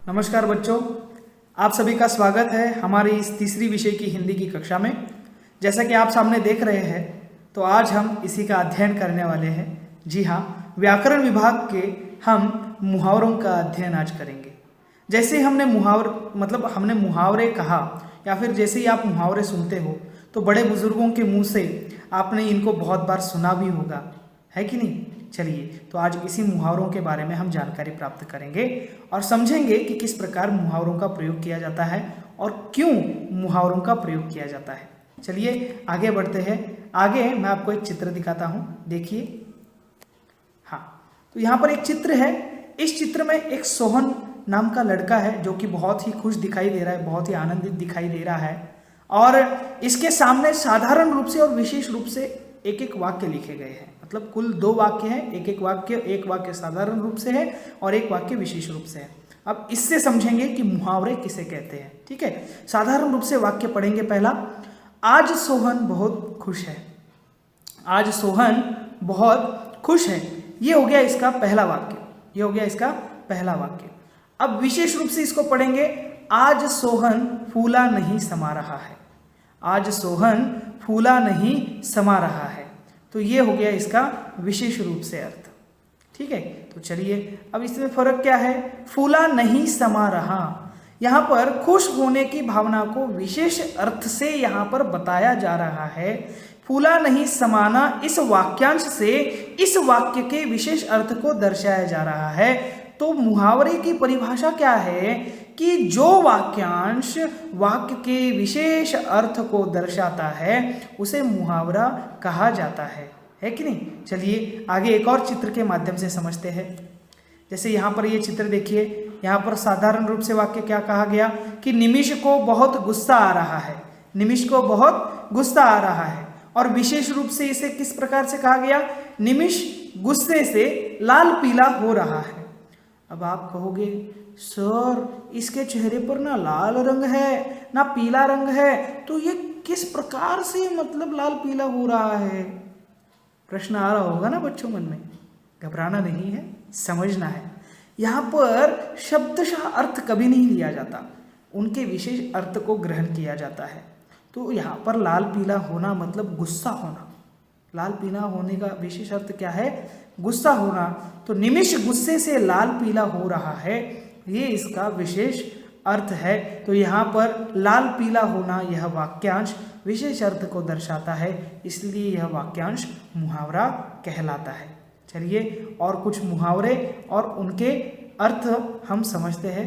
नमस्कार बच्चों, आप सभी का स्वागत है हमारी इस तीसरी विषय की हिंदी की कक्षा में। जैसा कि आप सामने देख रहे हैं तो आज हम इसी का अध्ययन करने वाले हैं। जी हाँ, व्याकरण विभाग के हम मुहावरों का अध्ययन आज करेंगे। जैसे हमने हमने मुहावरे कहा या फिर जैसे ही आप मुहावरे सुनते हो तो बड़े बुजुर्गों के मुंह से आपने इनको बहुत बार सुना भी होगा, है कि नहीं। चलिए, तो आज इसी मुहावरों के बारे में हम जानकारी प्राप्त करेंगे और समझेंगे कि किस प्रकार मुहावरों का प्रयोग किया जाता है और क्यों मुहावरों का प्रयोग किया जाता है। चलिए आगे बढ़ते हैं। आगे मैं आपको एक चित्र दिखाता हूं, देखिए। हाँ, तो यहाँ पर एक चित्र है। इस चित्र में एक सोहन नाम का लड़का है जो कि बहुत ही खुश दिखाई दे रहा है, बहुत ही आनंदित दिखाई दे रहा है और इसके सामने साधारण रूप से और विशेष रूप से एक एक वाक्य लिखे गए हैं। मतलब कुल 2 वाक्य हैं, एक वाक्य साधारण रूप से है और एक वाक्य विशेष रूप से है। अब इससे समझेंगे कि मुहावरे किसे कहते हैं। ठीक है, साधारण रूप से वाक्य पढ़ेंगे। पहला, आज सोहन बहुत खुश है। आज सोहन बहुत खुश है, ये हो गया इसका पहला वाक्य। अब विशेष रूप से इसको पढ़ेंगे, आज सोहन फूला नहीं समा रहा है। आज सोहन फूला नहीं समा रहा है, तो ये हो गया इसका विशेष रूप से अर्थ। ठीक है, तो चलिए अब इसमें फर्क क्या है। फूला नहीं समा रहा, यहाँ पर खुश होने की भावना को विशेष अर्थ से यहाँ पर बताया जा रहा है। फूला नहीं समाना इस वाक्यांश से इस वाक्य के विशेष अर्थ को दर्शाया जा रहा है। तो मुहावरे की परिभाषा क्या है कि जो वाक्यांश वाक्य के विशेष अर्थ को दर्शाता है उसे मुहावरा कहा जाता है कि नहीं। चलिए आगे एक और चित्र के माध्यम से समझते हैं। जैसे यहाँ पर ये चित्र देखिए, यहाँ पर साधारण रूप से वाक्य क्या कहा गया कि निमिष को बहुत गुस्सा आ रहा है। निमिष को बहुत गुस्सा आ रहा है। और विशेष रूप से इसे किस प्रकार से कहा गया, निमिष गुस्से से लाल पीला हो रहा है। अब आप कहोगे सर इसके चेहरे पर ना लाल रंग है ना पीला रंग है, तो ये किस प्रकार से मतलब लाल पीला हो रहा है। प्रश्न आ रहा होगा ना बच्चों मन में। घबराना नहीं है, समझना है। यहाँ पर शब्दशः अर्थ कभी नहीं लिया जाता, उनके विशेष अर्थ को ग्रहण किया जाता है। तो यहाँ पर लाल पीला होना मतलब गुस्सा होना। लाल पीला होने का विशेष अर्थ क्या है, गुस्सा होना। तो निमिष गुस्से से लाल पीला हो रहा है, ये इसका विशेष अर्थ है। तो यहाँ पर लाल पीला होना यह वाक्यांश विशेष अर्थ को दर्शाता है, इसलिए यह वाक्यांश मुहावरा कहलाता है। चलिए और कुछ मुहावरे और उनके अर्थ हम समझते हैं।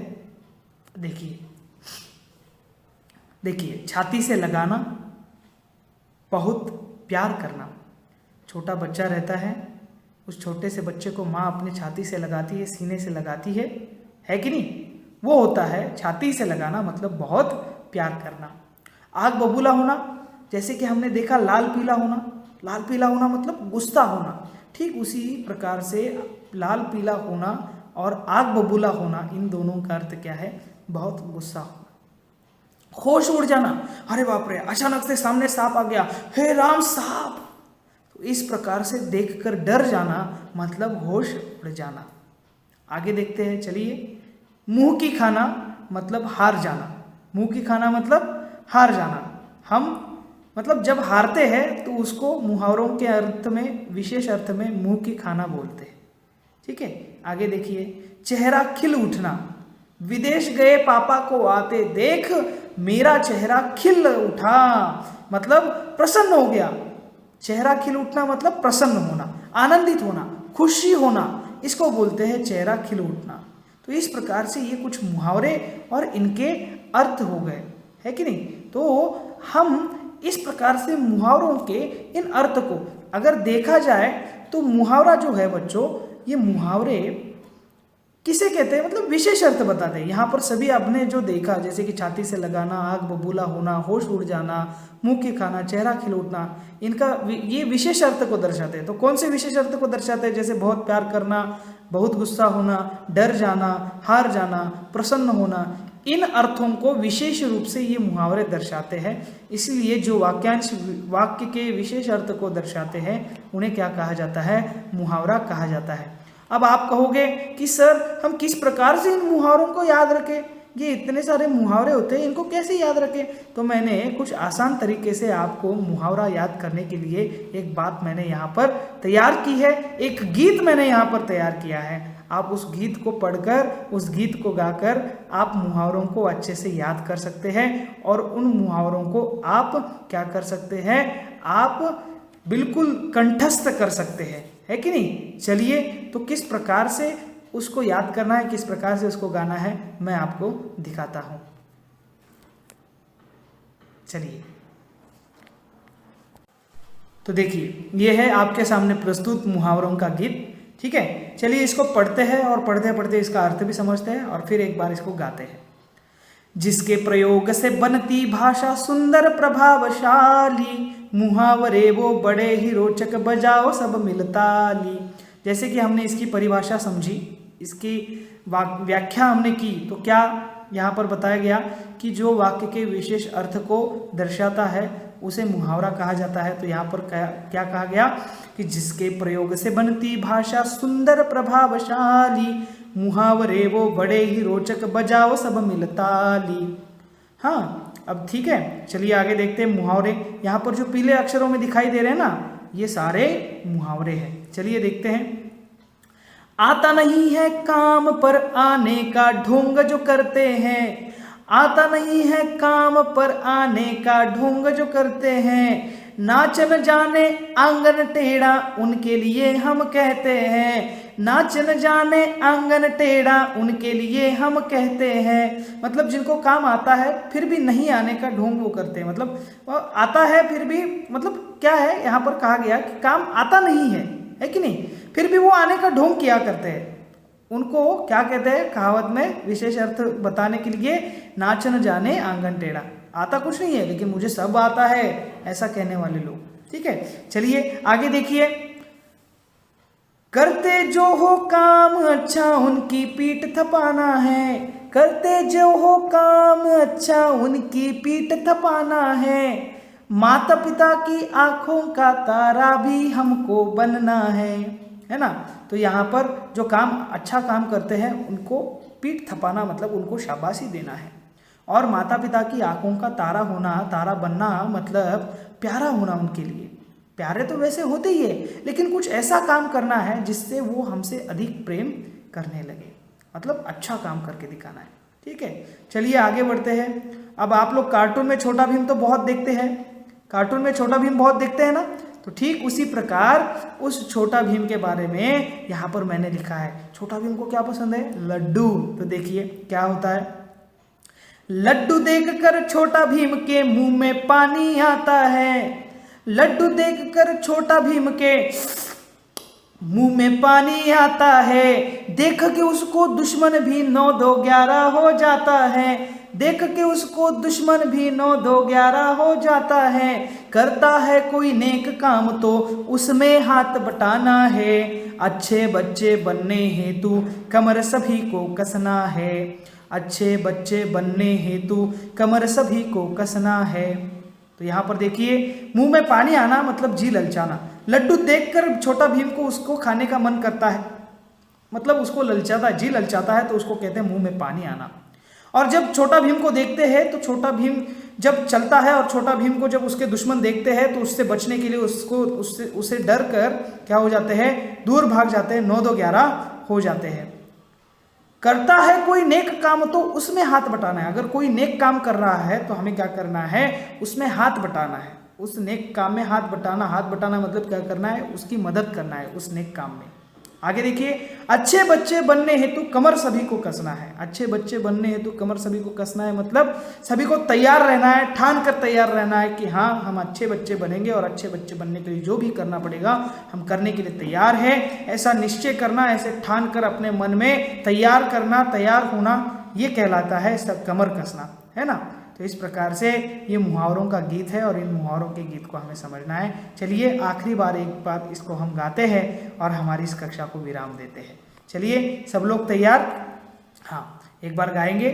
देखिए, छाती से लगाना, बहुत प्यार करना। छोटा बच्चा रहता है, उस छोटे से बच्चे को माँ अपने छाती से लगाती है, सीने से लगाती है कि नहीं। वो होता है छाती से लगाना, मतलब बहुत प्यार करना। आग बबूला होना, जैसे कि हमने देखा लाल पीला होना मतलब गुस्सा होना। ठीक उसी प्रकार से लाल पीला होना और आग बबूला होना, इन दोनों का अर्थ क्या है, बहुत गुस्सा होना। होश उड़ जाना, अरे बाप रे अचानक से सामने सांप आ गया, हे राम सांप। तो इस प्रकार से देखकर डर जाना मतलब होश उड़ जाना। आगे देखते हैं, चलिए। मुंह की खाना मतलब हार जाना। मुंह की खाना मतलब हार जाना। हम मतलब जब हारते हैं तो उसको मुहावरों के अर्थ में, विशेष अर्थ में मुंह की खाना बोलते हैं। ठीक है, आगे देखिए। चेहरा खिल उठना, विदेश गए पापा को आते देख मेरा चेहरा खिल उठा, मतलब प्रसन्न हो गया। चेहरा खिल उठना मतलब प्रसन्न होना, आनंदित होना, खुशी होना, इसको बोलते हैं चेहरा खिल उठना। तो इस प्रकार से ये कुछ मुहावरे और इनके अर्थ हो गए, है कि नहीं। तो हम इस प्रकार से मुहावरों के इन अर्थ को अगर देखा जाए तो मुहावरा जो है बच्चों, ये मुहावरे किसे कहते हैं, मतलब विशेष अर्थ बताते हैं। यहाँ पर सभी आपने जो देखा, जैसे कि छाती से लगाना, आग बबूला होना, होश उड़ जाना, मुंह की खाना, चेहरा खिल उठना, इनका ये विशेष अर्थ को दर्शाते हैं। तो कौन से विशेष अर्थ को दर्शाते हैं, जैसे बहुत प्यार करना, बहुत गुस्सा होना, डर जाना, हार जाना, प्रसन्न होना, इन अर्थों को विशेष रूप से ये मुहावरे दर्शाते हैं। इसलिए जो वाक्यांश वाक्य के विशेष अर्थ को दर्शाते हैं उन्हें क्या कहा जाता है, मुहावरा कहा जाता है। अब आप कहोगे कि सर हम किस प्रकार से इन मुहावरों को याद रखें, ये इतने सारे मुहावरे होते हैं, इनको कैसे याद रखें? तो मैंने कुछ आसान तरीके से आपको मुहावरा याद करने के लिए एक बात मैंने यहाँ पर तैयार की है, एक गीत मैंने यहाँ पर तैयार किया है। आप उस गीत को पढ़कर, उस गीत को गाकर आप मुहावरों को अच्छे से याद कर सकते हैं और उन मुहावरों को आप क्या कर सकते हैं, आप बिल्कुल कंठस्थ कर सकते हैं, है कि नहीं? चलिए, तो किस प्रकार से उसको याद करना है, किस प्रकार से उसको गाना है, मैं आपको दिखाता हूं। चलिए, तो देखिए ये है आपके सामने प्रस्तुत मुहावरों का गीत। ठीक है, चलिए इसको पढ़ते हैं और पढ़ते पढ़ते इसका अर्थ भी समझते हैं और फिर एक बार इसको गाते हैं। जिसके प्रयोग से बनती भाषा सुंदर प्रभावशाली, मुहावरे वो बड़े ही रोचक, बजाओ सब मिलताली। जैसे कि हमने इसकी परिभाषा समझी, इसकी व्याख्या हमने की, तो क्या यहाँ पर बताया गया कि जो वाक्य के विशेष अर्थ को दर्शाता है उसे मुहावरा कहा जाता है। तो यहाँ पर क्या कहा गया कि जिसके प्रयोग से बनती भाषा सुंदर प्रभावशाली, मुहावरे वो बड़े ही रोचक, बजाओ सब मिलताली। हाँ, अब ठीक है, चलिए आगे देखते हैं मुहावरे। यहाँ पर जो पीले अक्षरों में दिखाई दे रहे हैं ना, ये सारे मुहावरे हैं। चलिए देखते हैं। आता नहीं है काम पर आने का ढोंग जो करते हैं, आता नहीं है काम पर आने का ढोंग जो करते हैं, नाच न जाने आंगन टेढ़ा उनके लिए हम कहते हैं, नाच न जाने आंगन टेढ़ा उनके लिए हम कहते हैं। मतलब जिनको काम आता है फिर भी नहीं आने का ढोंग वो करते हैं, मतलब आता है फिर भी, मतलब क्या है यहाँ पर कहा गया कि काम आता नहीं है कि नहीं, फिर भी वो आने का ढोंग किया करते हैं। उनको क्या कहते हैं कहावत में विशेष अर्थ बताने के लिए, नाच न जाने आंगन टेढ़ा, आता कुछ नहीं है लेकिन मुझे सब आता है, ऐसा कहने वाले लोग। ठीक है, चलिए आगे देखिए। करते जो हो काम अच्छा उनकी पीठ थपाना है, करते जो हो काम अच्छा उनकी पीठ थपाना है, माता पिता की आंखों का तारा भी हमको बनना है ना। तो यहाँ पर जो काम अच्छा काम करते हैं उनको पीठ थपाना मतलब उनको शाबाशी देना है, और माता पिता की आंखों का तारा होना, तारा बनना मतलब प्यारा होना उनके लिए। प्यारे तो वैसे होते ही है, लेकिन कुछ ऐसा काम करना है जिससे वो हमसे अधिक प्रेम करने लगे, मतलब अच्छा काम करके दिखाना है। ठीक है, चलिए आगे बढ़ते हैं। अब आप लोग कार्टून में छोटा भीम तो बहुत देखते हैं, कार्टून में छोटा भीम बहुत देखते हैं ना, तो ठीक उसी प्रकार उस छोटा भीम के बारे में यहाँ पर मैंने लिखा है। छोटा भीम को क्या पसंद है? लड्डू। तो देखिए क्या होता है। लड्डू देखकर छोटा भीम के मुंह में पानी आता है, लड्डू देखकर छोटा भीम के मुंह में पानी आता है, देख के उसको दुश्मन भी 9 2 11 हो जाता है, देख के उसको दुश्मन भी 9 2 11 हो जाता है, करता है कोई नेक काम तो उसमें हाथ बटाना है, अच्छे बच्चे बनने हेतु कमर सभी को कसना है, अच्छे बच्चे बनने हेतु कमर सभी को कसना है। तो यहाँ पर देखिए, मुंह में पानी आना मतलब जी ललचाना। लड्डू देखकर छोटा भीम को उसको खाने का मन करता है, मतलब उसको ललचाता है, जी ललचाता है, तो उसको कहते हैं मुंह में पानी आना। और जब छोटा भीम को देखते हैं तो छोटा भीम जब चलता है और छोटा भीम को जब उसके दुश्मन देखते हैं तो उससे बचने के लिए उसे डर कर क्या हो जाते हैं, दूर भाग जाते हैं, 9 2 11 हो जाते हैं। करता है कोई नेक काम तो उसमें हाथ बटाना है। अगर कोई नेक काम कर रहा है तो हमें क्या करना है, उसमें हाथ बटाना है। उस नेक काम में हाथ बटाना, हाथ बटाना मतलब क्या करना है, उसकी मदद करना है उस नेक काम में। आगे देखिए, अच्छे बच्चे बनने हेतु कमर सभी को कसना है। अच्छे बच्चे बनने हेतु कमर सभी को कसना है मतलब सभी को तैयार रहना है, ठान कर तैयार रहना है कि हाँ हम अच्छे बच्चे बनेंगे और अच्छे बच्चे बनने के लिए जो भी करना पड़ेगा हम करने के लिए तैयार है। ऐसा निश्चय करना, ऐसे ठान कर अपने मन में तैयार करना, तैयार होना, ये कहलाता है सब कमर कसना, है ना। तो इस प्रकार से ये मुहावरों का गीत है और इन मुहावरों के गीत को हमें समझना है। चलिए आखिरी बार एक बार इसको हम गाते हैं और हमारी इस कक्षा को विराम देते हैं। चलिए सब लोग तैयार? हाँ, एक बार गाएंगे।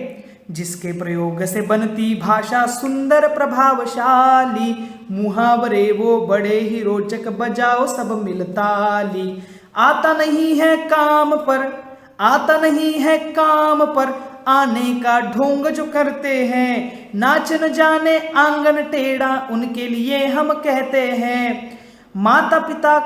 जिसके प्रयोग से बनती भाषा सुंदर प्रभावशाली, मुहावरे वो बड़े ही रोचक, बजाओ सब मिलताली। आता नहीं है काम पर, आता नहीं है काम पर आने का ढोंग जो करते हैं, नाच न जाने आंगन टेढ़ा उनके लिए हम कहते हैं। माता पिता,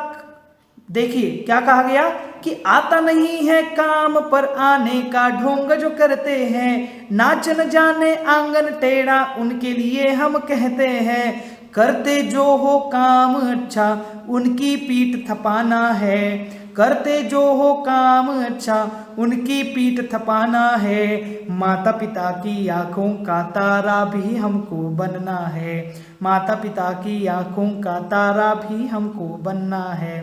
देखिए क्या कहा गया कि आता नहीं है काम पर आने का ढोंग जो करते हैं, नाच न जाने आंगन टेढ़ा उनके लिए हम कहते हैं। करते जो हो काम अच्छा उनकी पीठ थपाना है, करते जो हो काम अच्छा उनकी पीठ थपाना है। माता पिता की आंखों का तारा भी हमको बनना है, माता पिता की आंखों का तारा भी हमको बनना है।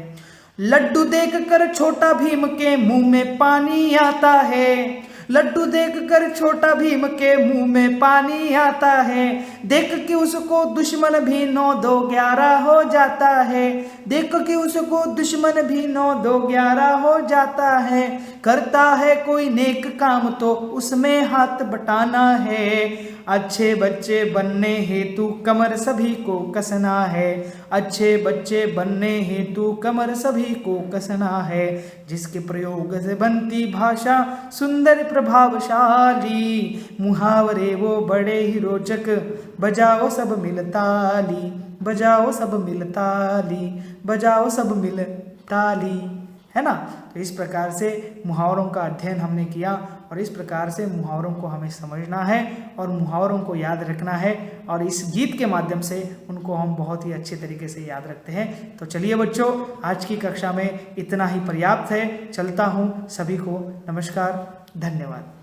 लड्डू देखकर छोटा भीम के मुंह में पानी आता है, लड्डू देखकर छोटा भीम के मुंह में पानी आता है। देख के उसको दुश्मन भी 9-2-11 हो जाता है, देख के उसको दुश्मन भी 9-2-11 हो जाता है। करता है कोई नेक काम तो उसमें हाथ बटाना है, अच्छे बच्चे बनने हेतु कमर सभी को कसना है, अच्छे बच्चे बनने हेतु कमर सभी को कसना है। जिसके प्रयोग से बनती भाषा सुंदर प्रभावशाली, मुहावरे वो बड़े ही रोचक, बजाओ सब मिल ताली, बजाओ सब मिल ताली, बजाओ सब मिल ताली, है ना। तो इस प्रकार से मुहावरों का अध्ययन हमने किया और इस प्रकार से मुहावरों को हमें समझना है और मुहावरों को याद रखना है और इस गीत के माध्यम से उनको हम बहुत ही अच्छे तरीके से याद रखते हैं। तो चलिए बच्चों, आज की कक्षा में इतना ही पर्याप्त है। चलता हूँ, सभी को नमस्कार, धन्यवाद।